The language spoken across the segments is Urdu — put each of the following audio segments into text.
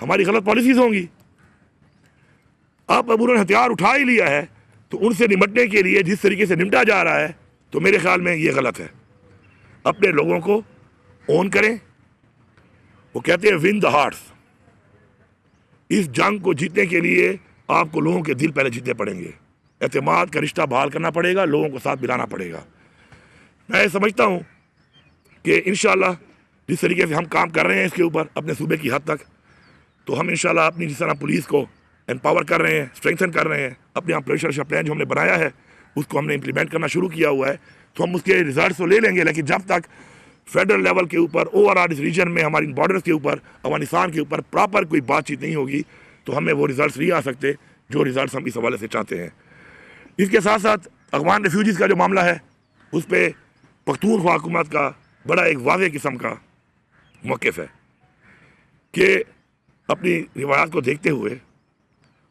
ہماری غلط پالیسیز ہوں گی. اب انہوں نے ہتھیار اٹھا ہی لیا ہے تو ان سے نمٹنے کے لیے جس طریقے سے نمٹا جا رہا ہے تو میرے خیال میں یہ غلط ہے. اپنے لوگوں کو اون کریں. وہ کہتے ہیں ون دا ہارٹس. اس جنگ کو جیتنے کے لیے آپ کو لوگوں کے دل پہلے جیتنے پڑیں گے. اعتماد کا رشتہ بحال کرنا پڑے گا, لوگوں کو ساتھ ملانا پڑے گا. میں سمجھتا ہوں کہ انشاءاللہ جس طریقے سے ہم کام کر رہے ہیں اس کے اوپر اپنے صوبے کی حد تک, تو ہم انشاءاللہ اپنی جس طرح پولیس کو امپاور کر رہے ہیں, اسٹرینتھن کر رہے ہیں, اپنے آپریشن پلان جو ہم نے بنایا ہے اس کو ہم نے امپلیمنٹ کرنا شروع کیا ہوا ہے, تو ہم اس کے ریزلٹس تو لے لیں گے. لیکن جب تک فیڈرل لیول کے اوپر اوور آل اس ریجن میں ہماری بارڈرز کے اوپر افغانستان کے اوپر پراپر کوئی بات چیت نہیں ہوگی تو ہمیں وہ ریزلٹس نہیں آ سکتے جو ریزلٹس ہم اس حوالے سے چاہتے ہیں. اس کے ساتھ ساتھ افغان ریفیوجیز کا جو معاملہ ہے اس پہ پختونخوا حکومت کا بڑا ایک واضح قسم کا موقف ہے کہ اپنی روایات کو دیکھتے ہوئے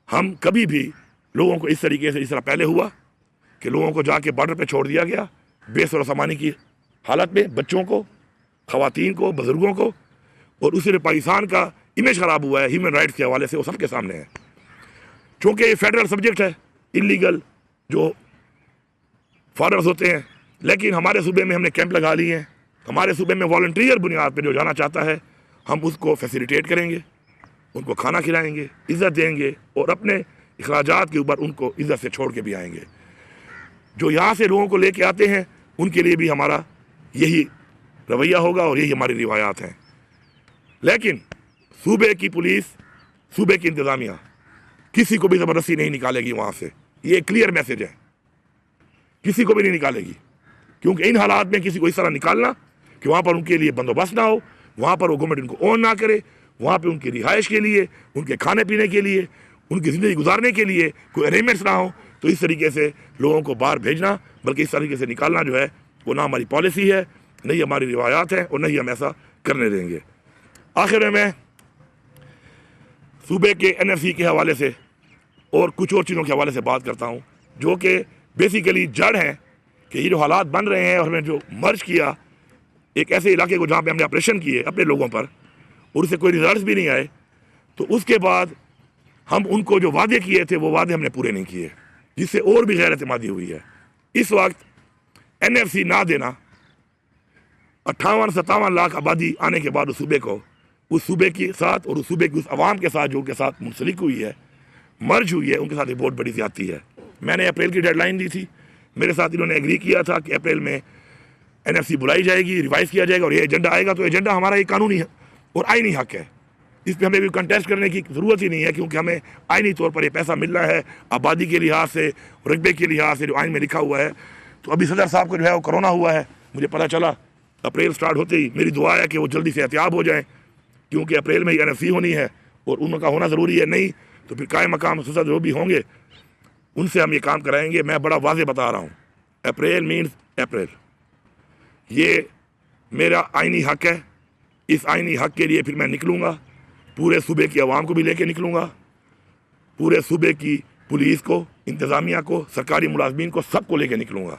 ہم کبھی بھی لوگوں کو اس طریقے سے, اس طرح پہلے ہوا کہ لوگوں کو جا کے بارڈر پہ چھوڑ دیا گیا بے سر و سامانی کی حالت میں, بچوں کو, خواتین کو, بزرگوں کو, اور اس سے پاکستان کا امیج خراب ہوا ہے ہیومن رائٹس کے حوالے سے, وہ سب کے سامنے ہے. چونکہ یہ فیڈرل سبجیکٹ ہے, انلیگل جو فارمرز ہوتے ہیں, لیکن ہمارے صوبے میں ہم نے کیمپ لگا لیے ہیں. ہمارے صوبے میں والنٹیئر بنیاد پہ جو جانا چاہتا ہے ہم اس کو فیسیلیٹیٹ کریں گے, ان کو کھانا کھلائیں گے, عزت دیں گے, اور اپنے اخراجات کے اوپر ان کو عزت سے چھوڑ کے بھی آئیں گے. جو یہاں سے لوگوں کو لے کے آتے ہیں ان کے لیے بھی ہمارا یہی رویہ ہوگا اور یہی ہماری روایات ہیں. لیکن صوبے کی پولیس, صوبے کی انتظامیہ کسی کو بھی زبردستی نہیں نکالے گی وہاں سے. یہ ایک کلیئر میسج ہے, کسی کو بھی نہیں نکالے گی, کیونکہ ان حالات میں کسی کو اس طرح نکالنا کہ وہاں پر ان کے لیے بندوبست نہ ہو, وہاں پر وہ گورنمنٹ ان کو اون نہ کرے, وہاں پہ ان کی رہائش کے لیے, ان کے کھانے پینے کے لیے, ان کی زندگی گزارنے کے لیے کوئی ارینجمنٹس نہ ہو, تو اس طریقے سے لوگوں کو باہر بھیجنا بلکہ اس طریقے سے نکالنا جو ہے وہ نہ ہماری پالیسی ہے, نہیں ہماری روایات ہیں, اور نہیں ہم ایسا کرنے دیں گے. آخر میں صوبے کے NFC کے حوالے سے اور کچھ اور چیزوں کے حوالے سے بات کرتا ہوں جو کہ بیسیکلی جڑ ہیں کہ یہ جو حالات بن رہے ہیں, اور ہم نے جو مرج کیا ایک ایسے علاقے کو جہاں پہ ہم نے آپریشن کیے اپنے لوگوں پر اور اس سے کوئی ریزلٹس بھی نہیں آئے, تو اس کے بعد ہم ان کو جو وعدے کیے تھے وہ وعدے ہم نے پورے نہیں کیے, جس سے اور بھی غیر اعتمادی ہوئی ہے. اس وقت NFC نہ دینا 58-57 لاکھ آبادی آنے کے بعد اس صوبے کو, اس صوبے کے ساتھ اور اس صوبے کی اس عوام کے ساتھ جو کے ساتھ منسلک ہوئی ہے, مرج ہوئی ہے, ان کے ساتھ ایک بہت بڑی زیادتی ہے. میں نے اپریل کی ڈیڈ لائن دی تھی, میرے ساتھ انہوں نے ایگری کیا تھا کہ اپریل میں NFC بلائی جائے گی, ریوائز کیا جائے گا, اور یہ ایجنڈا آئے گا. تو ایجنڈا ہمارا یہ قانونی اور آئینی حق ہے, اس پہ ہمیں بھی کنٹیسٹ کرنے کی ضرورت ہی نہیں ہے, کیونکہ ہمیں آئینی طور پر یہ پیسہ مل رہا ہے آبادی کے لحاظ سے, رقبے کے لحاظ سے جو آئین میں لکھا ہوا ہے. تو ابھی صدر صاحب کو جو ہے وہ کرونا ہوا ہے, مجھے پتہ چلا اپریل سٹارٹ ہوتے ہی. میری دعا ہے کہ وہ جلدی سے احتیاط ہو جائیں, کیونکہ اپریل میں ہی NFC ہونی ہے اور ان کا ہونا ضروری ہے. نہیں تو پھر قائم مقام صدر جو بھی ہوں گے ان سے ہم یہ کام کرائیں گے. میں بڑا واضح بتا رہا ہوں, اپریل مینز اپریل. یہ میرا آئینی حق ہے, اس آئینی حق کے لیے پھر میں نکلوں گا, پورے صوبے کی عوام کو بھی لے کے نکلوں گا, پورے صوبے کی پولیس کو, انتظامیہ کو, سرکاری ملازمین کو, سب کو لے کے نکلوں گا.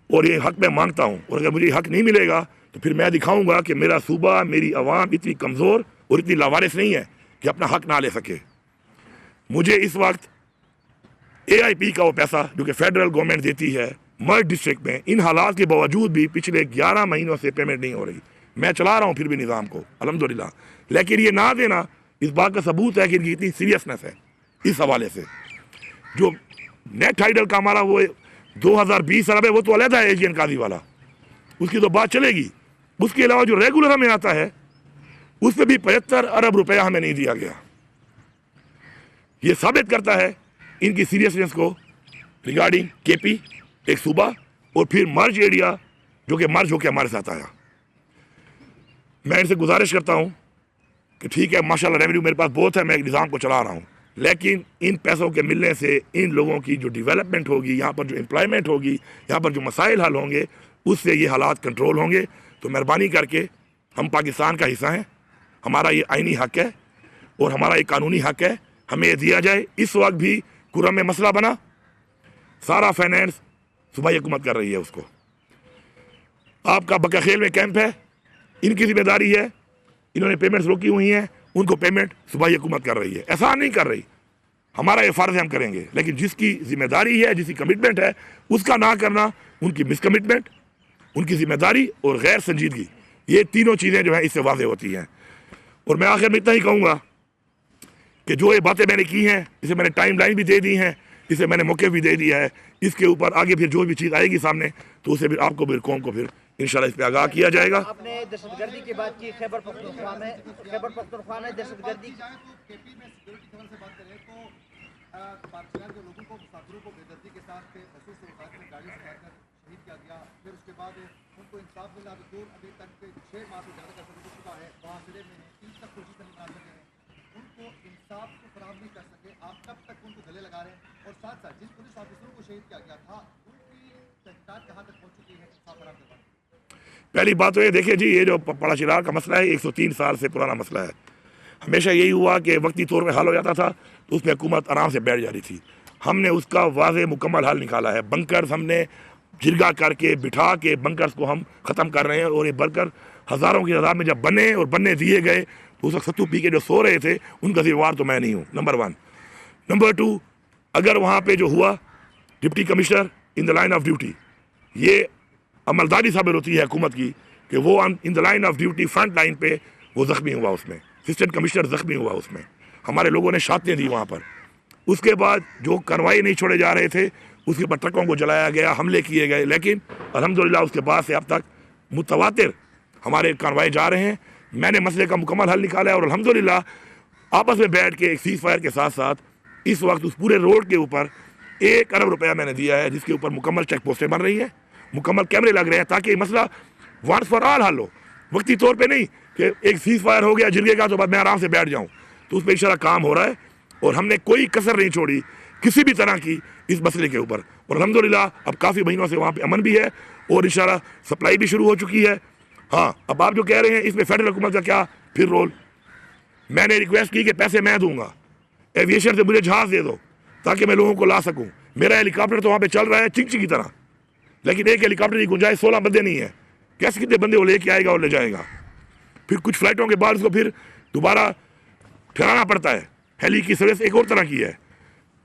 اور یہ حق میں مانگتا ہوں, اور اگر مجھے حق نہیں ملے گا تو پھر میں دکھاؤں گا کہ میرا صوبہ, میری عوام اتنی کمزور اور اتنی لاوارث نہیں ہے کہ اپنا حق نہ لے سکے. مجھے اس وقت AIP کا وہ پیسہ جو کہ فیڈرل گورنمنٹ دیتی ہے مرج ڈسٹرکٹ میں, ان حالات کے باوجود بھی پچھلے 11 مہینوں سے پیمنٹ نہیں ہو رہی. میں چلا رہا ہوں پھر بھی نظام کو الحمدللہ, لیکن یہ نہ دینا اس بات کا ثبوت ہے کہ ان کی اتنی سیریسنس ہے. اس حوالے سے جو نیٹ ٹائیڈل کا ہمارا وہ 2020 ارب ہے وہ تو علیحدہ ہے ایجین قاضی والا, اس کی تو بات چلے گی. اس کے علاوہ جو ریگولر ہمیں آتا ہے اس پہ بھی 75 ارب روپیہ ہمیں نہیں دیا گیا. یہ ثابت کرتا ہے ان کی سیریسنس کو ریگارڈنگ KP ایک صوبہ, اور پھر مرج ایریا جو کہ مرج ہو کے ہمارے ساتھ آیا. میں ان سے گزارش کرتا ہوں کہ ٹھیک ہے ماشاءاللہ ریونیو میرے پاس بہت ہے, میں ایک نظام کو چلا رہا ہوں, لیکن ان پیسوں کے ملنے سے ان لوگوں کی جو ڈیولپمنٹ ہوگی, یہاں پر جو امپلائمنٹ ہوگی, یہاں پر جو مسائل حل ہوں گے, اس سے یہ حالات کنٹرول ہوں گے. تو مہربانی کر کے, ہم پاکستان کا حصہ ہیں, ہمارا یہ آئینی حق ہے اور ہمارا یہ قانونی حق ہے, ہمیں یہ دیا جائے. اس وقت بھی کرم میں مسئلہ بنا, سارا فائنینس صوبائی حکومت کر رہی ہے اس کو. آپ کا بکا خیل میں کیمپ ہے, ان کی ذمہ داری ہے, انہوں نے پیمنٹس روکی ہوئی ہیں, ان کو پیمنٹ صوبائی حکومت کر رہی ہے. احسان نہیں کر رہی, ہمارا یہ فرض ہے ہم کریں گے, لیکن جس کی ذمہ داری ہے, جس کی کمٹمنٹ ہے, اس کا نہ کرنا ان کی مس کمٹمنٹ, ان کی ذمہ داری اور غیر سنجیدگی, یہ تینوں چیزیں جو ہیں اس سے واضح ہوتی ہیں. اور میں آخر میں اتنا ہی کہوں گا کہ جو یہ باتیں میں نے کی ہیں, اسے میں نے ٹائم لائن بھی دے دی ہیں, اسے میں نے موقع بھی دے دیا ہے, اس کے اوپر آگے پھر جو بھی چیز آئے گی سامنے تو اسے پھر آپ کو پھر قوم کو پھر انشاءاللہ اس پہ آگاہ کیا جائے گا. آپ نے دہشت گردی کی بات کی, خیبر پختونخوا میں دہشت گردی پاکستان کے لوگوں کو مسافروں کو بے دردی کے ساتھ بسوں سے اتار کر گاڑیوں سے اتار کر شہید کیا گیا. پھر اس کے بعد ان کو انصاف ملا تو ابھی تک 6 ماہ سے زیادہ کا سفر ہو چکا ہے, محاصرے میں ہیں, 3 تک کوشش نہیں بنا سکے ہیں, ان کو انصاف کو فراہم نہیں کر سکے. آپ کب تک ان کو گلے لگا رہے ہیں؟ اور ساتھ ساتھ جس پولیس آفیسروں کو شہید کیا گیا تھا ان کی تحقیقات کہاں تک پہنچ چکی ہے انصاف فراہم کروانے؟ پہلی بات تو یہ دیکھیں جی, یہ جو پڑا چراغ کا مسئلہ ہے 103 سال سے پرانا مسئلہ ہے. ہمیشہ یہی ہوا کہ وقتی طور پہ حل ہو جاتا تھا تو اس میں حکومت آرام سے بیٹھ جاتی تھی. ہم نے اس کا واضح مکمل حل نکالا ہے. بنکرز ہم نے جرگا کر کے بٹھا کے بنکرز کو ہم ختم کر رہے ہیں, اور یہ بنکر ہزاروں کی تعداد میں جب بنے اور بننے دیے گئے تو اس وقت ستو پی کے جو سو رہے تھے ان کا ذمہ وار تو میں نہیں ہوں, نمبر 1. نمبر 2, اگر وہاں پہ جو ہوا deputy commissioner in the line of duty, یہ عملداری ثابت ہوتی ہے حکومت کی کہ وہ in the line of duty front line پہ وہ زخمی ہوا, اس میں اسسٹنٹ کمشنر زخمی ہوا, اس میں ہمارے لوگوں نے شہادتیں دی وہاں پر. اس کے بعد جو کارروائی نہیں چھوڑے جا رہے تھے اس کے اوپر ٹرکوں کو جلایا گیا, حملے کیے گئے, لیکن الحمدللہ اس کے بعد سے اب تک متواتر ہمارے کارروائی جا رہے ہیں. میں نے مسئلے کا مکمل حل نکالا ہے, اور الحمدللہ آپس میں بیٹھ کے ایک سیز فائر کے ساتھ ساتھ اس وقت اس پورے روڈ کے اوپر 1 ارب روپیہ میں نے دیا ہے, جس کے اوپر مکمل چیک پوسٹیں بن رہی ہیں, مکمل کیمرے لگ رہے ہیں, تاکہ یہ مسئلہ وانس فار آل حل ہو. وقتی طور پہ نہیں کہ ایک سیز فائر ہو گیا جرگے کا تو بعد میں آرام سے بیٹھ جاؤں. تو اس پہ انشاءاللہ کام ہو رہا ہے, اور ہم نے کوئی کسر نہیں چھوڑی کسی بھی طرح کی اس مسئلے کے اوپر. اور الحمدللہ اب کافی مہینوں سے وہاں پہ امن بھی ہے, اور انشاءاللہ سپلائی بھی شروع ہو چکی ہے. ہاں, اب آپ جو کہہ رہے ہیں اس میں فیڈرل حکومت کا کیا پھر رول, میں نے ریکویسٹ کی کہ پیسے میں دوں گا, ایویشن سے مجھے جہاز دے دو تاکہ میں لوگوں کو لا سکوں. میرا ہیلی کاپٹر تو وہاں پہ چل رہا ہے چنچی کی طرح, لیکن ایک ہیلی کاپٹر کی گنجائش 16 بندے نہیں ہے. کیسے کتنے بندے وہ لے کے آئے گا اور لے جائے گا؟ پھر کچھ فلائٹوں کے بعد اس کو پھر دوبارہ ٹھہرانا پڑتا ہے. ہیلی کی سروس ایک اور طرح کی ہے.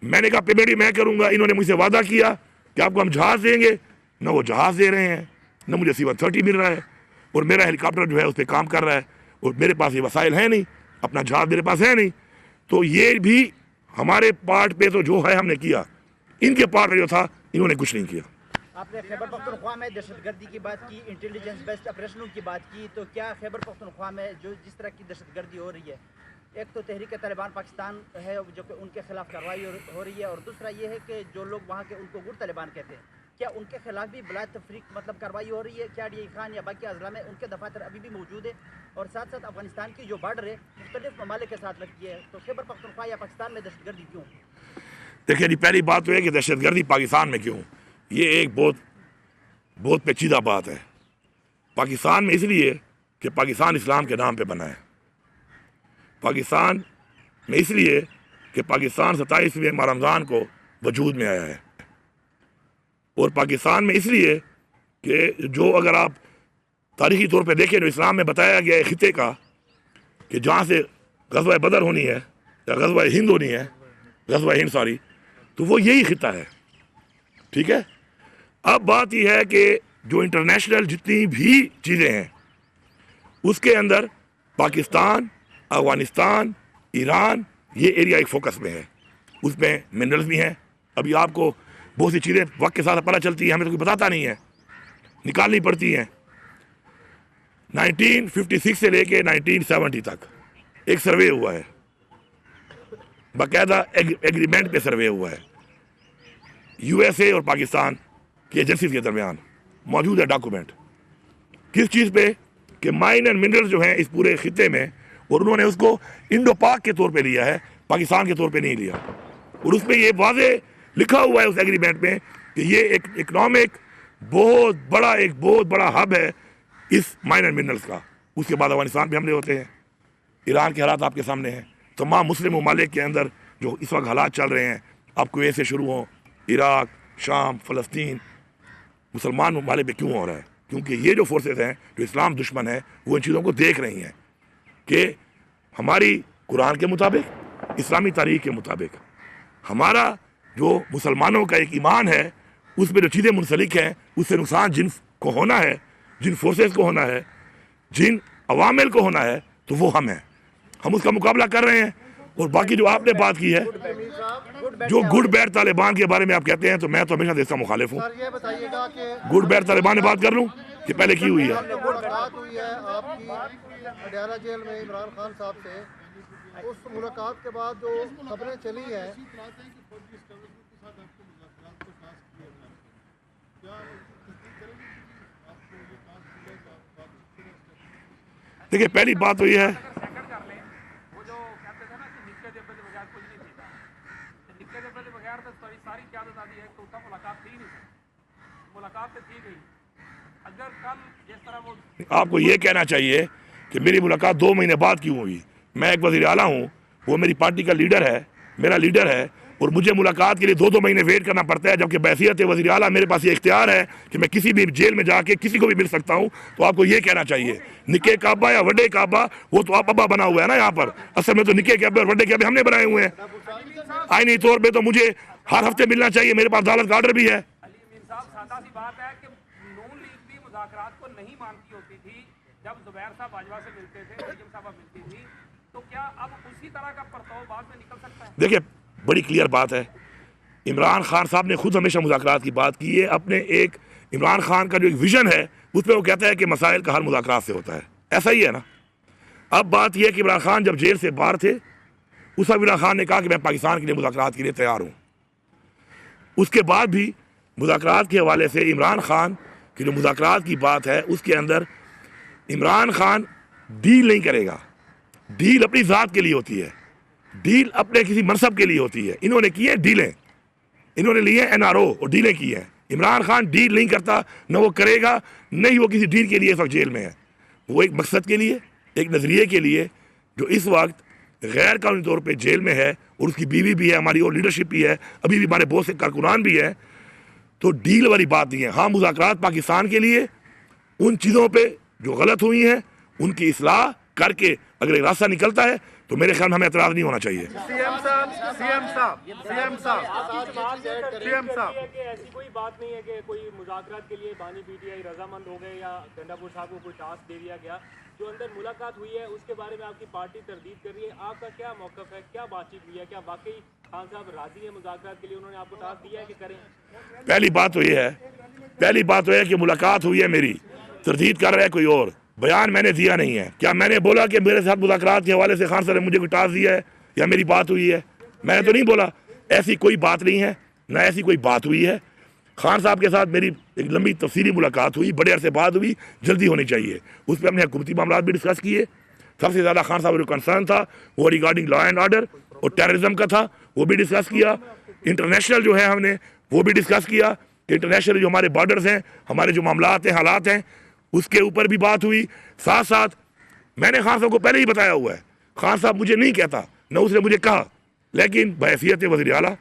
میں نے کہا پیمنٹ بھی میں کروں گا. انہوں نے مجھ سے وعدہ کیا کہ آپ کو ہم جہاز دیں گے, نہ وہ جہاز دے رہے ہیں, نہ مجھے C-130 مل رہا ہے, اور میرا ہیلی کاپٹر جو ہے اس پہ کام کر رہا ہے, اور میرے پاس یہ وسائل ہیں نہیں, اپنا جہاز میرے پاس ہے نہیں. تو یہ بھی ہمارے پارٹ پہ تو جو ہے ہم نے کیا, ان کے پارٹ پہ جو تھا انہوں نے کچھ نہیں کیا. آپ نے خیبر پختونخوا میں دہشت گردی کی بات کی, انٹیلیجنس بیسڈ آپریشنوں کی بات کی, تو کیا خیبر پختونخوا میں جس طرح کی دہشت گردی ہو رہی ہے, ایک تو تحریک طالبان پاکستان ہے جو کہ ان کے خلاف کارروائی ہو رہی ہے, اور دوسرا یہ ہے کہ جو لوگ وہاں کے ان کو گٹ طالبان کہتے ہیں, کیا ان کے خلاف بھی بلا تفریق کارروائی ہو رہی ہے؟ کیا ڈی خان یا باقی اضلاع میں ان کے دفاتر ابھی بھی موجود ہے؟ اور ساتھ ساتھ افغانستان کی جو بارڈر ہے مختلف ممالک کے ساتھ لگتی ہے, تو خیبر پختونخوا یا پاکستان میں دہشت گردی کیوں؟ دیکھیں جی, پہلی بات تو ہے کہ دہشت گردی پاکستان میں کیوں, یہ ایک بہت پیچیدہ بات ہے. پاکستان میں اس لیے کہ پاکستان اسلام کے نام پہ بنا ہے. پاکستان میں اس لیے کہ پاکستان 27ویں ماہ رمضان کو وجود میں آیا ہے. اور پاکستان میں اس لیے کہ جو اگر آپ تاریخی طور پہ دیکھیں جو اسلام میں بتایا گیا ہے خطے کا کہ جہاں سے غزوہ بدر ہونی ہے یا غزوہ ہند ہونی ہے, غزوہ ہند سوری, تو وہ یہی خطہ ہے. ٹھیک ہے, اب بات یہ ہے کہ جو انٹرنیشنل جتنی بھی چیزیں ہیں اس کے اندر پاکستان, افغانستان, ایران, یہ ایریا ایک فوکس میں ہے. اس میں منرلز بھی ہیں. ابھی آپ کو بہت سی چیزیں وقت کے ساتھ پتہ چلتی ہیں, ہمیں تو کوئی بتاتا نہیں ہے, نکالنی پڑتی ہیں. 1956 سے لے کے 1970 تک ایک سروے ہوا ہے, باقاعدہ ایگریمنٹ پہ سروے ہوا ہے, USA اور پاکستان کی ایجنسیز کے درمیان موجود ہے ڈاکومنٹ. کس چیز پہ کہ مائن اینڈ منرلز جو ہیں اس پورے خطے میں, اور انہوں نے اس کو انڈو پاک کے طور پہ لیا ہے, پاکستان کے طور پہ نہیں لیا. اور اس میں یہ واضح لکھا ہوا ہے اس ایگریمنٹ میں کہ یہ ایک اکنامک بہت بڑا ہب ہے اس مائن اینڈ منرلز کا. اس کے بعد افغانستان پہ حملے ہوتے ہیں, ایران کے حالات آپ کے سامنے ہیں, تمام مسلم ممالک کے اندر جو اس وقت حالات چل رہے ہیں, آپ کویت سے شروع ہوں, عراق, شام, فلسطین, مسلمان ممالک پہ کیوں ہو رہا ہے؟ کیونکہ یہ جو فورسز ہیں جو اسلام دشمن ہیں وہ ان چیزوں کو دیکھ رہی ہیں کہ ہماری قرآن کے مطابق، اسلامی تاریخ کے مطابق ہمارا جو مسلمانوں کا ایک ایمان ہے، اس میں جو چیزیں منسلک ہیں، اس سے نقصان جن کو ہونا ہے، جن فورسز کو ہونا ہے، جن عوامل کو ہونا ہے، تو وہ ہم ہیں، ہم اس کا مقابلہ کر رہے ہیں۔ اور باقی جو آپ نے بات کی ہے، جو گڈ بیڈ طالبان کے بارے میں آپ کہتے ہیں، تو میں تو ہمیشہ سے اس کا مخالف ہوں۔ سر یہ بتائیے گا کہ گڈ بیڈ طالبان نے بات کر لوں کہ پہلے کی ہوئی ہے؟ ملاقات ہوئی ہے آپ کی اڈیالہ جیل میں عمران خان صاحب سے، اس ملاقات کے بعد جو خبریں چلی ہیں، دیکھیے پہلی بات تو یہ ہے، وہ جو کہتے تھے نا کہ نکے جبے کے بغیر کچھ نہیں تھا، نکے جبے کے بغیر تو ساری قیادت آتی ہے، تو تب ملاقات تھی نہیں، ملاقات تو تھی نہیں۔ اگر کل جس طرح وہ آپ کو یہ کہنا چاہیے کہ میری ملاقات 2 مہینے بعد کیوں ہوئی؟ میں ایک وزیر اعلیٰ ہوں، وہ میری پارٹی کا لیڈر ہے، میرا لیڈر ہے، اور مجھے ملاقات کے لیے 2 مہینے ویٹ کرنا پڑتا ہے، جبکہ بحیثیت وزیر اعلیٰ میرے پاس یہ اختیار ہے کہ میں کسی بھی جیل میں جا کے کسی کو بھی مل سکتا ہوں۔ تو آپ کو یہ کہنا چاہیے نکے کعبہ یا وڈے کعبہ، وہ تو آپ ابا بنا ہوا ہے نا یہاں پر، اصل میں تو نکے کعبے اور وڈے کعبے ہم نے بنائے ہوئے ہیں۔ آئینی طور پہ تو مجھے ہر ہفتے ملنا چاہیے، میرے پاس عدالت کا آرڈر بھی ہے۔ علی امین صاحب سادہ سی بات ہے کہ نون لیگ بھی مذاکرات کو نہیں مانتی ہوتی تھی، جب زبیر صاحب باجوہ سے ملتے تھے، بیگم صاحبہ ملتی تھی، تو کیا اب اسی طرح کا پرتو بعد میں نکل سکتا ہے؟ دیکھیں بڑی کلیئر بات ہے، عمران خان صاحب نے خود ہمیشہ مذاکرات کی بات کی ہے، اپنے ایک عمران خان کا جو ایک ویژن ہے اس پہ وہ کہتا ہے کہ مسائل کا حل مذاکرات سے ہوتا ہے، ایسا ہی ہے نا۔ اب بات یہ ہے کہ عمران خان جب جیل سے باہر تھے، اس وقت عمران خان نے کہا کہ میں پاکستان کے لیے مذاکرات کے لیے تیار ہوں۔ اس کے بعد بھی مذاکرات کے حوالے سے عمران خان کی جو مذاکرات کی بات ہے، اس کے اندر عمران خان ڈیل نہیں کرے گا، ڈیل اپنی ذات کے لیے ہوتی ہے، ڈیل اپنے کسی منصب کے لیے ہوتی ہے۔ انہوں نے کی ہیں ڈیلیں، انہوں نے لیے NRO اور ڈیلیں کی ہیں۔ عمران خان ڈیل نہیں کرتا، نہ وہ کرے گا، نہ ہی وہ کسی ڈیل کے لیے اس وقت جیل میں ہے۔ وہ ایک مقصد کے لیے، ایک نظریے کے لیے، جو اس وقت غیر قانونی طور پہ جیل میں ہے، اور اس کی بیوی بھی ہے، ہماری اور لیڈرشپ بھی ہے، ابھی بھی ہمارے بہت سے کارکنان بھی ہیں، تو ڈیل والی بات نہیں ہے۔ ہاں مذاکرات پاکستان کے لیے ان چیزوں پہ جو غلط ہوئی ہیں ان کی اصلاح کر کے اگر ایک راستہ نکلتا ہے تو میرے خیال میں ہمیں اعتراض نہیں ہونا چاہیے۔ ایسی کوئی بات نہیں ہے کہ کوئی مذاکرات کے لیے بانی PTI رضامند ہو گئے یا گنڈا پور صاحب کو کوئی ٹاسک دے دیا گیا، جو اندر ملاقات ہوئی ہے اس کے بارے میں آپ کی پارٹی تردید کر رہی ہے، آپ کا کیا موقف ہے، کیا بات چیت ہوئی ہے، کیا واقعی خان صاحب راضی ہیں مذاکرات کے لیے، انہوں نے آپ کو ٹاسک دیا ہے کہ کریں؟ پہلی بات تو یہ ہے کہ ملاقات ہوئی ہے میری، تردید کر رہا ہے کوئی اور، بیان میں نے دیا نہیں ہے۔ کیا میں نے بولا کہ میرے ساتھ مذاکرات کے حوالے سے خان صاحب نے مجھے کوئی ٹاسک دیا ہے یا میری بات ہوئی ہے؟ میں نے تو نہیں بولا، ایسی کوئی بات نہیں ہے، نہ ایسی کوئی بات ہوئی ہے۔ خان صاحب کے ساتھ میری ایک لمبی تفصیلی ملاقات ہوئی، بڑے عرصے بعد ہوئی، جلدی ہونی چاہیے۔ اس پہ ہم نے حکومتی معاملات بھی ڈسکس کیے۔ سب سے زیادہ خان صاحب جو کنسرن تھا وہ ریگارڈنگ لا اینڈ آرڈر اور ٹیررزم کا تھا، وہ بھی ڈسکس کیا۔ انٹرنیشنل جو ہے ہم نے وہ بھی ڈسکس کیا کہ انٹرنیشنل جو ہمارے بارڈرز ہیں، ہمارے جو معاملات ہیں، حالات ہیں، اس کے اوپر بھی بات ہوئی۔ ساتھ ساتھ میں نے خان صاحب کو پہلے ہی بتایا ہوا ہے، خان صاحب مجھے نہیں کہتا، نہ اس نے مجھے کہا، لیکن بحیثیت وزیر اعلیٰ،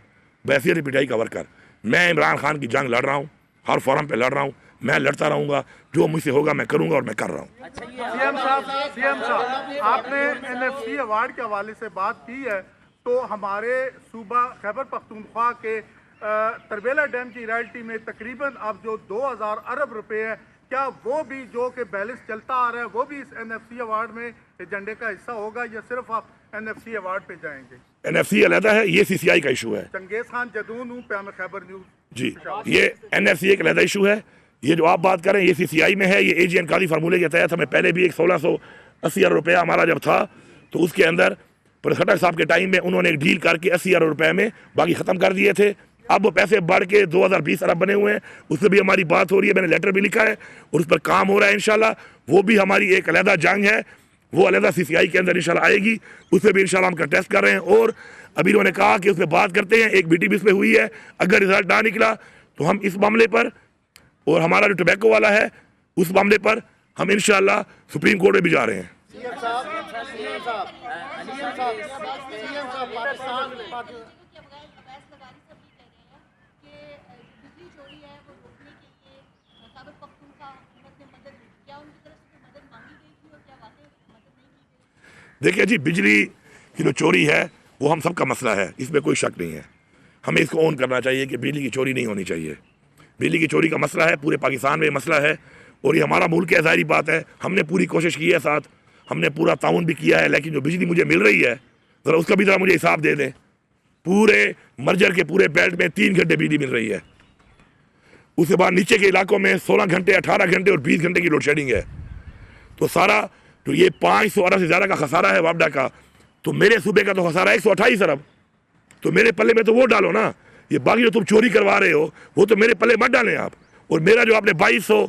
بحیثیت PTI کا ورکر، میں عمران خان کی جنگ لڑ رہا ہوں، ہر فورم پہ لڑ رہا ہوں، میں لڑتا رہوں گا، جو مجھ سے ہوگا میں کروں گا اور میں کر رہا ہوں۔ سی ایم صاحب آپ نے NFC ایوارڈ کے حوالے سے بات کی ہے، تو ہمارے صوبہ خیبر پختونخوا کے تربیلا ڈیم کی رائلٹی میں تقریباً اب جو 2000 ارب روپے ہے، کیا وہ بھی جو کہ بیلنس چلتا آ رہا ہے وہ بھی اس NFC ایوارڈ میں ایجنڈے کا حصہ ہوگا، یا صرف آپ NFC ایوارڈ پہ جائیں گے؟ NFC علیحدہ ہے، یہ CCI کا ایشو ہے۔ چنگیز خان جدون ہوں، پیام خیبر نیوز۔ جی، یہ NFC ایک علیحدہ ایشو ہے، یہ جو آپ بات کریں یہ CCI میں ہے، یہ AG انقاذی فارمولے کے تحت ہمیں پہلے بھی ایک 1680 ارب روپیہ ہمارا جب تھا تو اس کے اندر خٹک صاحب کے ٹائم میں انہوں نے ایک ڈیل کر کے 80 ارب روپے میں باقی ختم کر دیے تھے۔ اب وہ پیسے بڑھ کے 2020 ارب بنے ہوئے ہیں، اس سے بھی ہماری بات ہو رہی ہے، میں نے لیٹر بھی لکھا ہے اور اس پر کام ہو رہا ہے انشاءاللہ۔ وہ بھی ہماری ایک علیحدہ جنگ ہے، وہ علیحدہ CCI کے اندر انشاءاللہ آئے گی، اس پہ بھی انشاءاللہ ہم کنٹیسٹ کر رہے ہیں، اور ابھی انہوں نے کہا کہ اس پہ بات کرتے ہیں، ایک BT بھی اس پہ ہوئی ہے، اگر رزلٹ نہ نکلا تو ہم اس معاملے پر اور ہمارا جو ٹوبیکو والا ہے اس معاملے پر ہم انشاءاللہ سپریم کورٹ میں بھی جا رہے ہیں۔ دیکھیں جی بجلی کی جو چوری ہے وہ ہم سب کا مسئلہ ہے, اس میں کوئی شک نہیں ہے. ہمیں اس کو اون کرنا چاہیے کہ بجلی کی چوری نہیں ہونی چاہیے. بجلی کی چوری کا مسئلہ ہے, پورے پاکستان میں یہ مسئلہ ہے, اور یہ ہمارا ملک ہے, ظاہری بات ہے. ہم نے پوری کوشش کی ہے, ساتھ ہم نے پورا تعاون بھی کیا ہے, لیکن جو بجلی مجھے مل رہی ہے ذرا اس کا بھی ذرا مجھے حساب دے دیں. پورے مرجر کے پورے بیلٹ میں 3 گھنٹے بجلی مل رہی ہے, اس کے بعد نیچے کے علاقوں میں 16 گھنٹے 18 گھنٹے اور 20 گھنٹے کی لوڈ شیڈنگ ہے. تو سارا تو یہ 500 ارب سے زیادہ کا خسارہ ہے وابڈا کا, تو میرے صوبے کا تو خسارہ 128 ارب. تو میرے پلے میں تو وہ ڈالو نا, یہ باقی جو تم چوری کروا رہے ہو وہ تو میرے پلے مت ڈالیں آپ. اور میرا جو آپ نے 2200